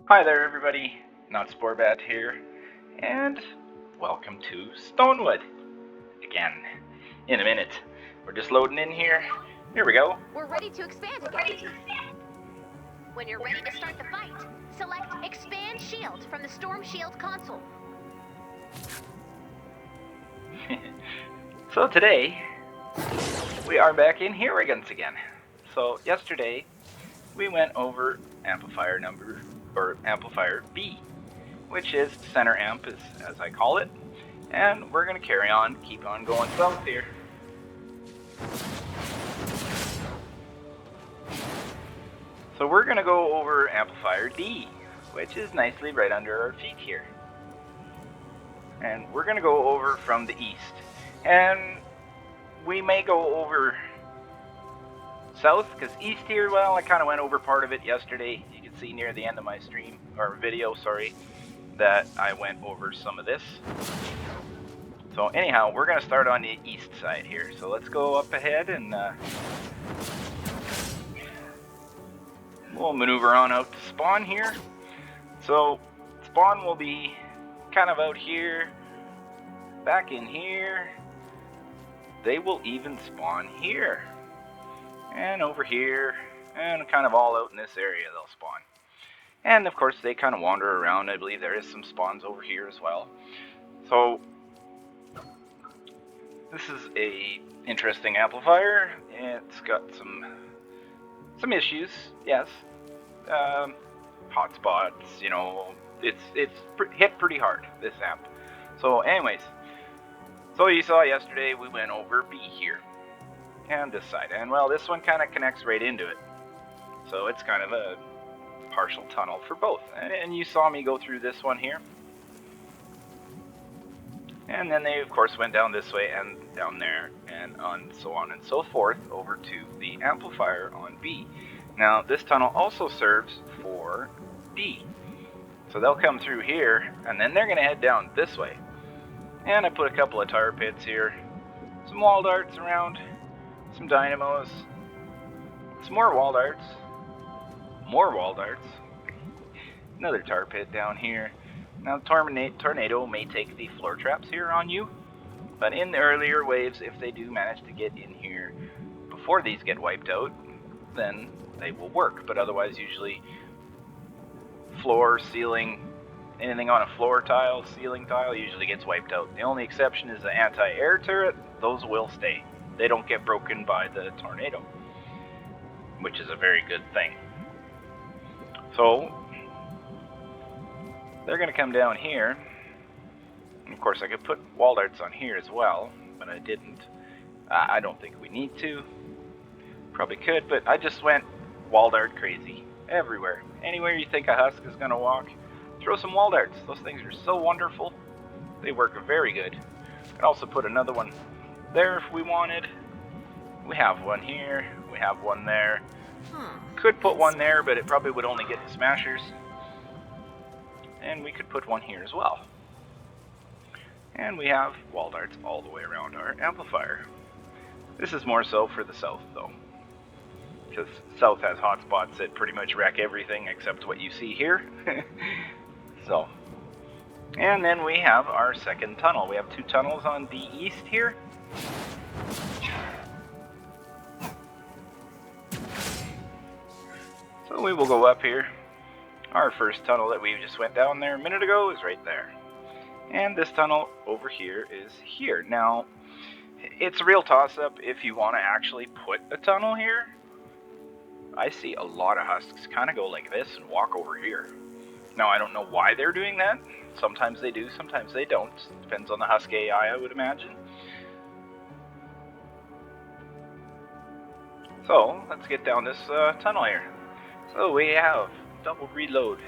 Hi there everybody, Not Sporbat here, and welcome to Stonewood again. In a minute. We're just loading in here. Here we go. We're ready to expand again. When you're ready to start the fight, select Expand Shield from the Storm Shield console. So today, we are back in here once again. So yesterday, we went over amplifier B, which is center amp, as I call it. And we're going to carry on, keep on going south here. So we're going to go over amplifier D, which is nicely right under our feet here. And we're going to go over from the east. And we may go over south, because east here, well, I kind of went over part of it yesterday. You can see near the end of my stream, or video, sorry, that I went over some of this. So anyhow, we're going to start on the east side here. So let's go up ahead and we'll maneuver on out to spawn here. So spawn will be kind of out here, back in here. They will even spawn here, and over here, and kind of all out in this area they'll spawn. And of course they kind of wander around. I believe there is some spawns over here as well. So this is a interesting amplifier. It's got some issues, yes. Hotspots, you know, it's hit pretty hard, this amp. So anyways, so you saw yesterday we went over B here, and this side, and well, this one kind of connects right into it. So it's kind of a partial tunnel for both, and you saw me go through this one here. And then they of course went down this way and down there, and on so on and so forth over to the amplifier on B. Now this tunnel also serves for D. So they'll come through here, and then they're going to head down this way. And I put a couple of tar pits here, some wall darts around, some dynamos, some more wall darts, another tar pit down here. Now the tornado may take the floor traps here on you, but in the earlier waves, if they do manage to get in here before these get wiped out, then they will work. But otherwise, usually floor, ceiling, anything on a floor tile, ceiling tile usually gets wiped out. The only exception is the anti-air turret. Those will stay. They don't get broken by the tornado, which is a very good thing. So they're going to come down here. And of course I could put wall darts on here as well, but I didn't. I don't think we need to. Probably could, but I just went wall dart crazy everywhere. Anywhere you think a husk is going to walk, throw some wall darts. Those things are so wonderful. They work very good. I'd also put another one there if we wanted. We have one here. We have one there. Could put one there, but it probably would only get the smashers. And we could put one here as well. And we have wall darts all the way around our amplifier. This is more so for the south though, because south has hotspots that pretty much wreck everything except what you see here. So, and then we have our second tunnel. We have two tunnels on the east here. So we will go up here. Our first tunnel that we just went down there a minute ago is right there. And this tunnel over here is here. Now, it's a real toss-up if you want to actually put a tunnel here. I see a lot of husks kind of go like this and walk over here. Now, I don't know why they're doing that. Sometimes they do, sometimes they don't. Depends on the husk AI, I would imagine. So, let's get down this tunnel here. So we have double reload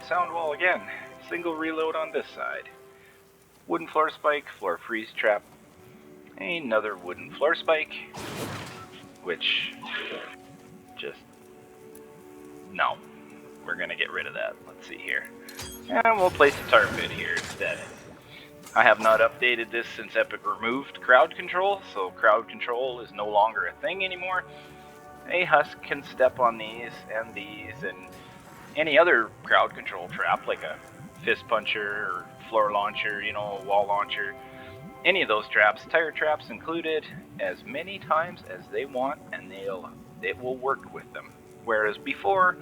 sound wall again, single reload on this side, wooden floor spike, floor freeze trap, another wooden floor spike, which just, no, we're going to get rid of that. Let's see here, and we'll place a tar pit here instead. I have not updated this since Epic removed crowd control, so crowd control is no longer a thing anymore. A husk can step on these, and any other crowd control trap, like a fist puncher or floor launcher, you know, wall launcher, any of those traps, tire traps included, as many times as they want, and it will work with them. Whereas before,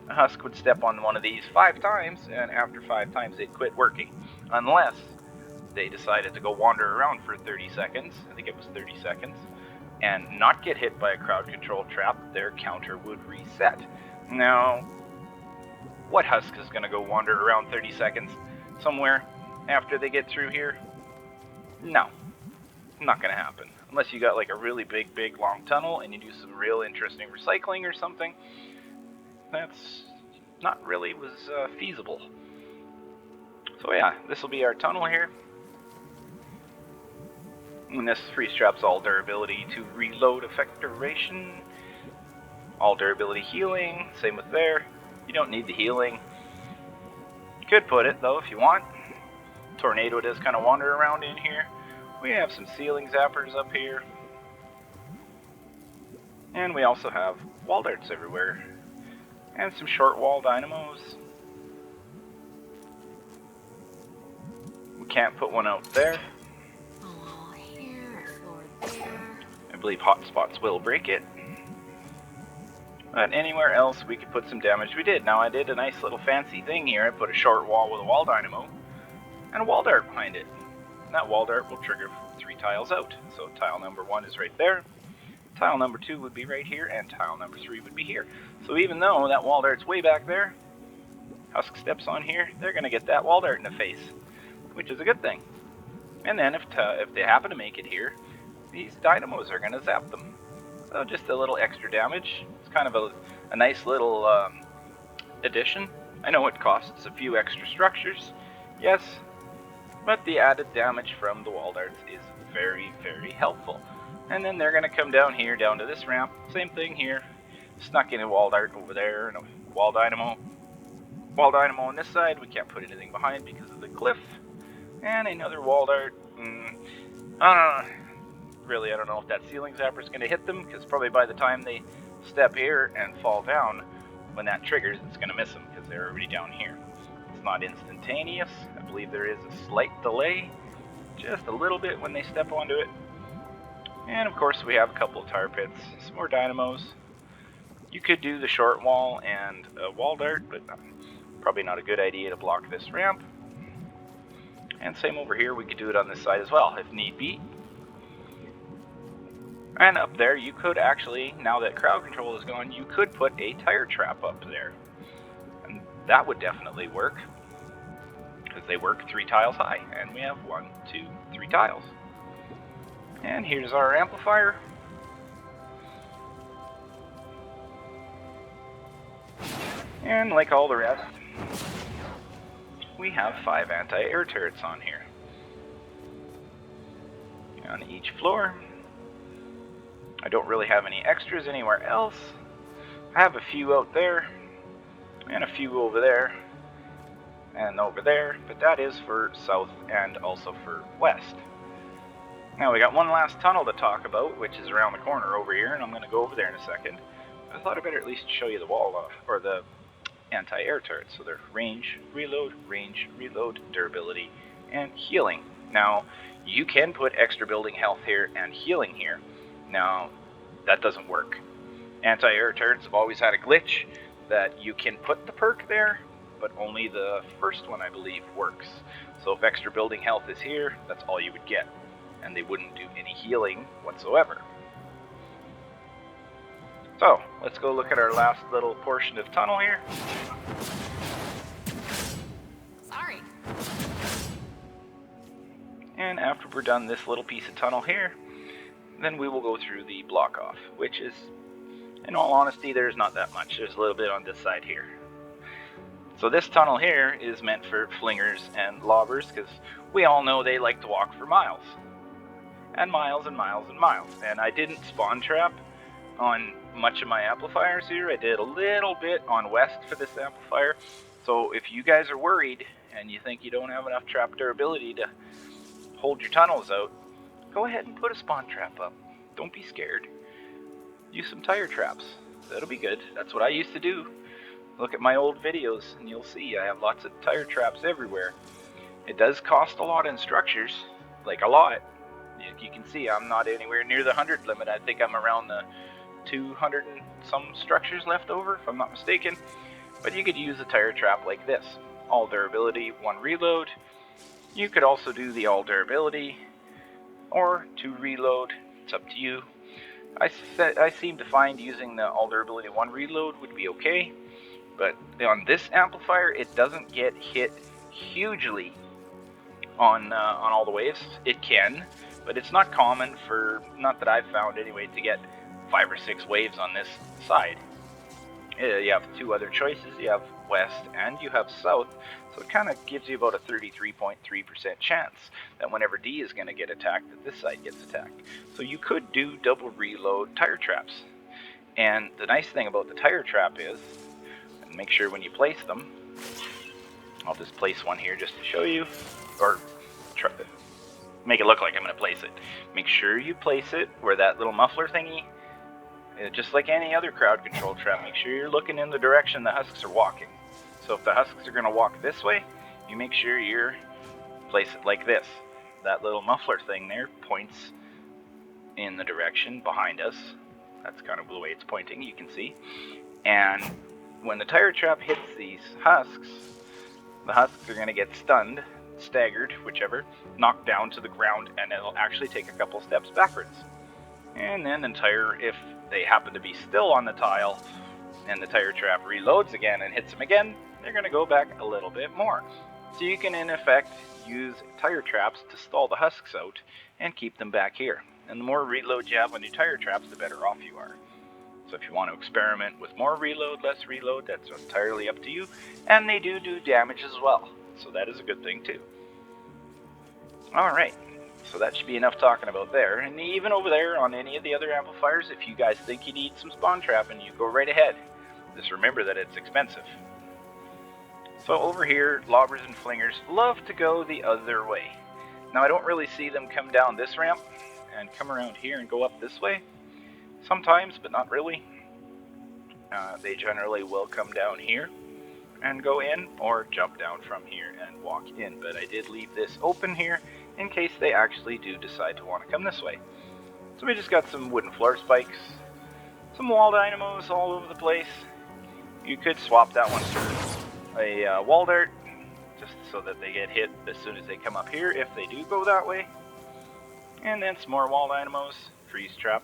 a husk would step on one of these 5 times, and after 5 times they'd quit working, unless they decided to go wander around for 30 seconds, I think it was 30 seconds, and not get hit by a crowd control trap. Their counter would reset. Now, what husk is going to go wander around 30 seconds somewhere after they get through here? No, not going to happen. Unless you got like a really big long tunnel and you do some real interesting recycling or something. That's not really was feasible. So yeah, this will be our tunnel here. And this freeze traps all durability to reload effect duration. All durability healing, same with there. You don't need the healing. You could put it though if you want. Tornado does kind of wander around in here. We have some ceiling zappers up here. And we also have wall darts everywhere. And some short wall dynamos. We can't put one out there. I believe hotspots will break it. But anywhere else we could put some damage. We did. Now I did a nice little fancy thing here. I put a short wall with a wall dynamo and a wall dart behind it. And that wall dart will trigger 3 tiles out. So tile number 1 is right there. Tile number 2 would be right here, and tile number 3 would be here. So even though that wall dart's way back there, husk steps on here, they're going to get that wall dart in the face, which is a good thing. And then if they happen to make it here, these dynamos are going to zap them. So just a little extra damage. It's kind of a nice little addition. I know it costs a few extra structures, yes, but the added damage from the wall darts is very helpful. And then they're going to come down here, down to this ramp. Same thing here. Snuck in a wall dart over there, and a wall dynamo. Wall dynamo on this side. We can't put anything behind because of the cliff. And another wall dart. Really, I don't know if that ceiling zapper is going to hit them, because probably by the time they step here and fall down, when that triggers, it's going to miss them, because they're already down here. It's not instantaneous. I believe there is a slight delay, just a little bit when they step onto it. And of course we have a couple of tar pits, some more dynamos. You could do the short wall and a wall dart, but probably not a good idea to block this ramp. And same over here, we could do it on this side as well, if need be. And up there, you could actually, now that crowd control is gone, you could put a tire trap up there. And that would definitely work, because they work 3 tiles high, and we have 1, 2, 3 tiles. And here's our amplifier. And like all the rest, we have 5 anti-air turrets on here. On each floor. I don't really have any extras anywhere else. I have a few out there, and a few over there, and over there, but that is for south and also for west. Now we got one last tunnel to talk about, which is around the corner over here, and I'm going to go over there in a second. I thought I'd better at least show you the wall, or the anti-air turrets. So they're range, reload, durability, and healing. Now, you can put extra building health here and healing here. Now, that doesn't work. Anti-air turrets have always had a glitch that you can put the perk there, but only the first one, I believe, works. So if extra building health is here, that's all you would get. And they wouldn't do any healing whatsoever. So, let's go look at our last little portion of tunnel here. Sorry. And after we're done this little piece of tunnel here, then we will go through the block off, which is, in all honesty, there's not that much. There's a little bit on this side here. So this tunnel here is meant for flingers and lobbers, because we all know they like to walk for miles. And miles and miles and miles. And I didn't spawn trap on much of my amplifiers here. I did a little bit on west for this amplifier. So if you guys are worried and you think you don't have enough trap durability to hold your tunnels out, go ahead and put a spawn trap up. Don't be scared. Use some tire traps. That'll be good. That's what I used to do look at my old videos and you'll see I have lots of tire traps everywhere. It does cost a lot in structures, like a lot. You can see I'm not anywhere near the 100 limit. I think I'm around the 200 and some structures left over, if I'm not mistaken. But you could use a tire trap like this. All durability, 1 reload. You could also do the all durability or 2 reload. It's up to you. I seem to find using the all durability 1 reload would be okay. But on this amplifier, it doesn't get hit hugely on all the waves. It can, but it's not common for, not that I've found anyway, to get 5 or 6 waves on this side. You have 2 other choices. You have west and you have south, so it kind of gives you about a 33.3% chance that whenever D is going to get attacked, that this side gets attacked. So you could do double reload tire traps. And the nice thing about the tire trap is, and make sure when you place them, I'll just place one here just to show you, or try to make it look like I'm going to place it. Make sure you place it where that little muffler thingy, just like any other crowd control trap, make sure you're looking in the direction the husks are walking. So if the husks are going to walk this way, you make sure you place it like this. That little muffler thing there points in the direction behind us. That's kind of the way it's pointing, you can see. And when the tire trap hits these husks, the husks are going to get stunned, staggered, whichever, knocked down to the ground, and it'll actually take a couple steps backwards. And then if they happen to be still on the tile, and the tire trap reloads again and hits them again, they're going to go back a little bit more. So you can in effect use tire traps to stall the husks out and keep them back here. And the more reload you have on your tire traps, the better off you are. So if you want to experiment with more reload, less reload, that's entirely up to you. And they do damage as well, so that is a good thing too. Alright, so that should be enough talking about there. And even over there on any of the other amplifiers, if you guys think you need some spawn trapping, you go right ahead. Just remember that it's expensive. So over here, lobbers and flingers love to go the other way. Now I don't really see them come down this ramp and come around here and go up this way. Sometimes, but not really. They generally will come down here and go in, or jump down from here and walk in. But I did leave this open here in case they actually do decide to want to come this way. So we just got some wooden floor spikes, some wall dynamos all over the place. You could swap that one for a wall dart, just so that they get hit as soon as they come up here, if they do go that way. And then some more wall dynamos, freeze trap.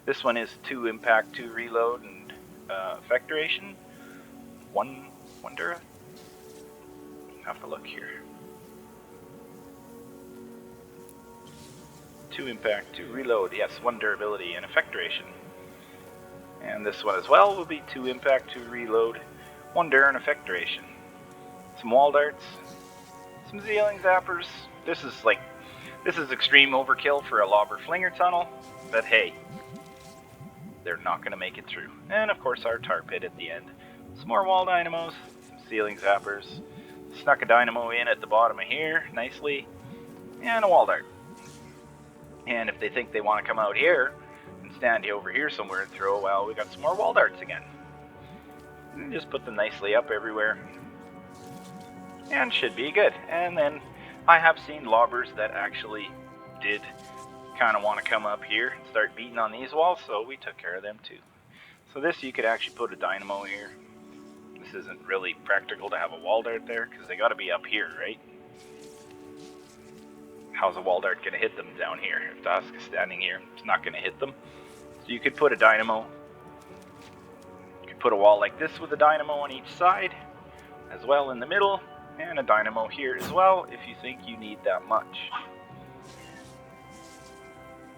This one is 2 impact, 2 reload, and effect duration. 1 dura. Have to look here. 2 impact, 2 reload. Yes, 1 durability and effect duration. And this one as well will be 2 impact, 2 reload, 1 dura and effect duration. Some wall darts, some Zealing zappers. This is extreme overkill for a lobber flinger tunnel, but hey, they're not going to make it through. And of course our tar pit at the end. Some more wall dynamos, some Zealing zappers, snuck a dynamo in at the bottom of here nicely, and a wall dart. And if they think they want to come out here and stand over here somewhere and throw, well, we got some more wall darts again. And just put them nicely up everywhere, and should be good. And then I have seen lobbers that actually did kind of want to come up here and start beating on these walls, so we took care of them too. So this, you could actually put a dynamo here. This isn't really practical to have a wall dart there because they got to be up here, right? How's a wall dart going to hit them down here? If the husk is standing here, it's not going to hit them. So you could put a dynamo. You could put a wall like this with a dynamo on each side, as well in the middle, and a dynamo here as well if you think you need that much.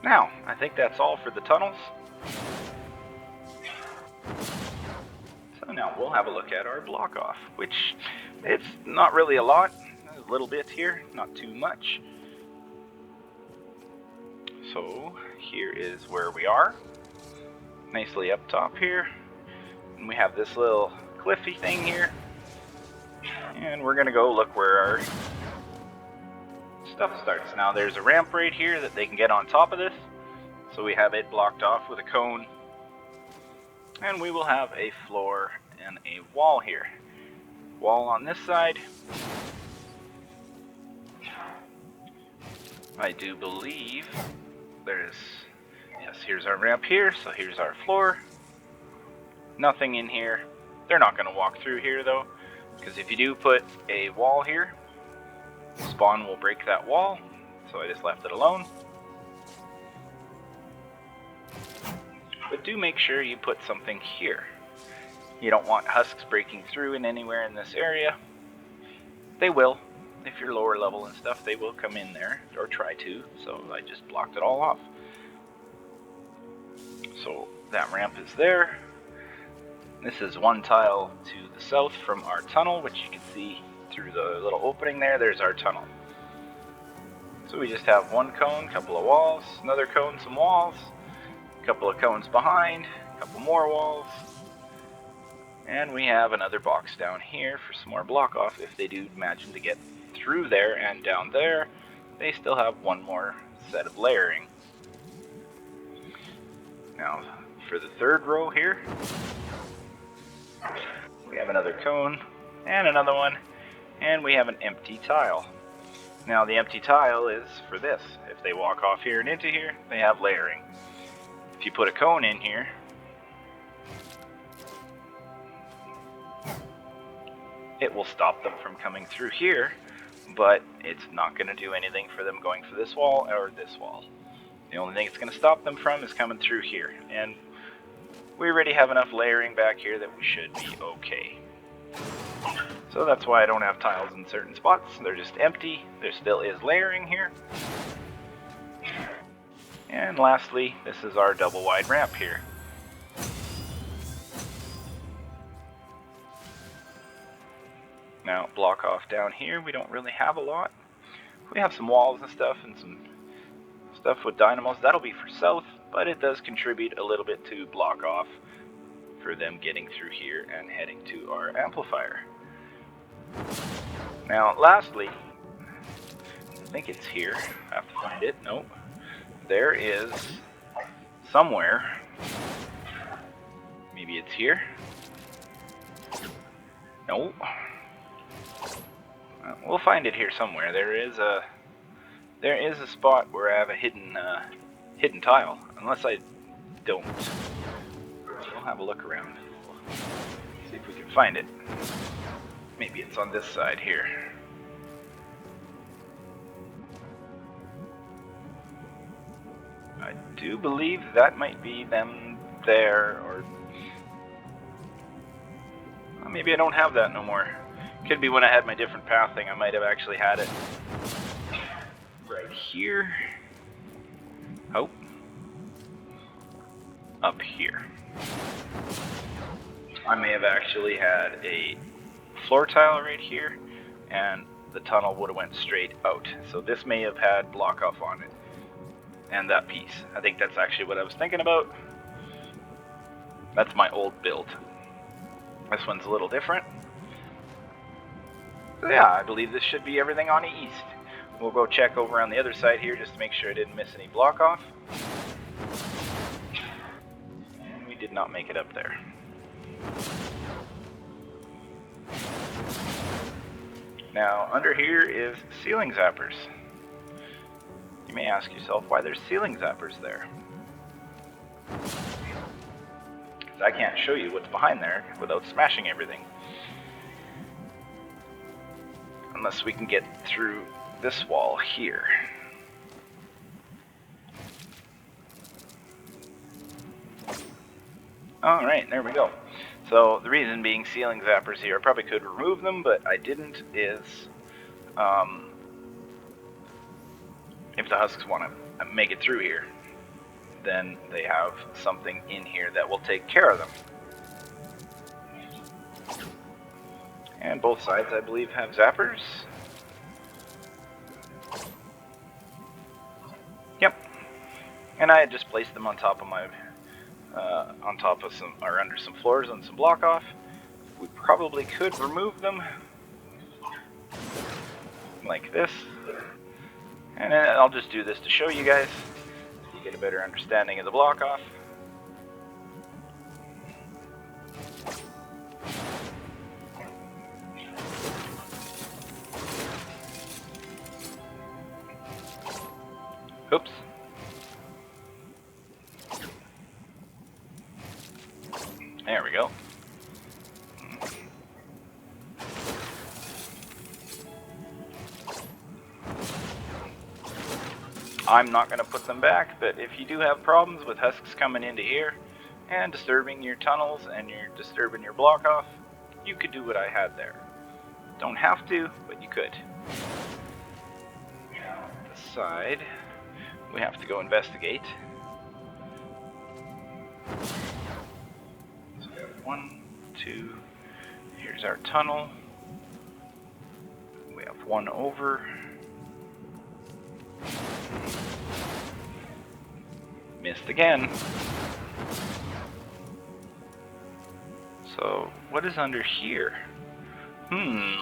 Now, I think that's all for the tunnels. So now we'll have a look at our block off, which it's not really a lot. A little bit here, not too much. So here is where we are. Nicely up top here. And we have this little cliffy thing here. And we're gonna go look where our stuff starts. Now there's a ramp right here that they can get on top of this. So we have it blocked off with a cone. And we will have a floor and a wall here. Wall on this side. I do believe there's, yes, here's our ramp here, so here's our floor. Nothing in here. They're not going to walk through here though, because if you do put a wall here, spawn will break that wall, so I just left it alone. But do make sure you put something here. You don't want husks breaking through in anywhere in this area. They will. If you're lower level and stuff, they will come in there, or try to, so I just blocked it all off. So that ramp is there. This is one tile to the south from our tunnel, which you can see through the little opening there. There's our tunnel. So we just have one cone, couple of walls, another cone, some walls, a couple of cones behind, a couple more walls, and we have another box down here for some more block off. If they do imagine to get through there and down there, they still have one more set of layering. Now for the third row here, we have another cone and another one, and we have an empty tile. Now the empty tile is for this. If they walk off here and into here, they have layering. If you put a cone in here, it will stop them from coming through here, but it's not going to do anything for them going for this wall or this wall. The only thing it's going to stop them from is coming through here, and we already have enough layering back here that we should be okay. So that's why I don't have tiles in certain spots. They're just empty. There still is layering here. And lastly, this is our double wide ramp here. Now, block off down here, we don't really have a lot. We have some walls and stuff some stuff with dynamos. That'll be for south, but it does contribute a little bit to block off for them getting through here and heading to our amplifier. Now, lastly, I think it's here. I have to find it. Nope. There is somewhere. Maybe it's here. Nope. We'll find it here somewhere. There is a spot where I have a hidden tile. Unless I don't. We'll have a look around. See if we can find it. Maybe it's on this side here. I do believe that might be them there, or well, maybe I don't have that no more. Could be when I had my different pathing, I might have actually had it right here. Oh. Up here. I may have actually had a floor tile right here, and the tunnel would have went straight out. So this may have had block off on it. And that piece. I think that's actually what I was thinking about. That's my old build. This one's a little different. So yeah, I believe this should be everything on the east. We'll go check over on the other side here just to make sure I didn't miss any block off. And we did not make it up there. Now, under here is ceiling zappers. You may ask yourself why there's ceiling zappers there. I can't show you what's behind there without smashing everything. Unless we can get through this wall here. Alright, there we go. So the reason being ceiling zappers here, I probably could remove them, but I didn't, is if the husks want to make it through here, then they have something in here that will take care of them. And both sides, I believe, have zappers. Yep. And I had just placed them on top of my, on top of some, or under some floors on some block off. We probably could remove them like this. And then I'll just do this to show you guys, so you get a better understanding of the block off. There we go. I'm not going to put them back, but if you do have problems with husks coming into here and disturbing your tunnels and you're disturbing your block off, you could do what I had there. Don't have to, but you could. The side, we have to go investigate. So we have 1, 2, here's our tunnel. We have one over. Missed again. So, what is under here?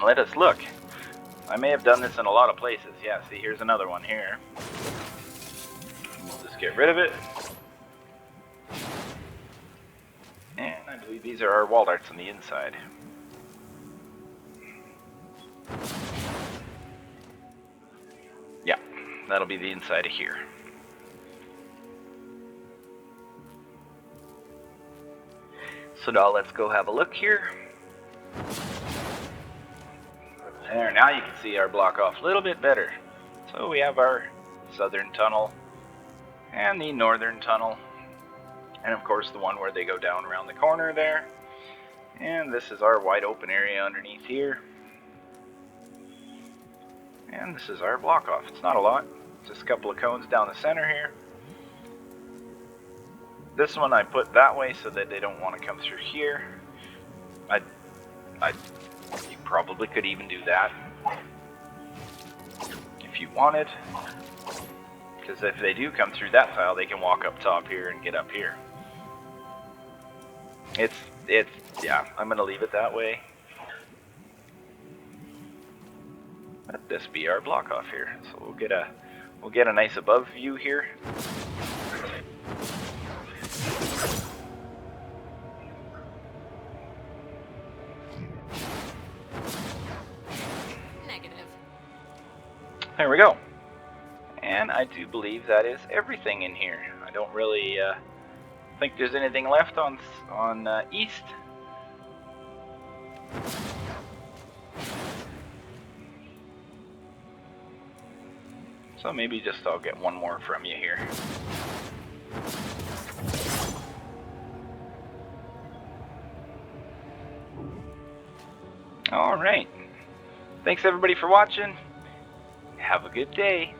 Let us look. I may have done this in a lot of places. Yeah, see, here's another one here. We'll just get rid of it. And I believe these are our wall darts on the inside. Yeah, that'll be the inside of here. So now let's go have a look here. There, now you can see our block off a little bit better. So we have our southern tunnel and the northern tunnel. And of course the one where they go down around the corner there. And this is our wide open area underneath here. And this is our block off. It's not a lot, just a couple of cones down the center here. This one I put that way so that they don't want to come through here. You probably could even do that if you wanted, because if they do come through that tile, they can walk up top here and get up here. Yeah, I'm gonna leave it that way. Let this be our block off here. So we'll get a nice above view here. There we go. And I do believe that is everything in here. I don't really think there's anything left on east. So maybe just I'll get one more from you here. All right. Thanks everybody for watching. Have a good day.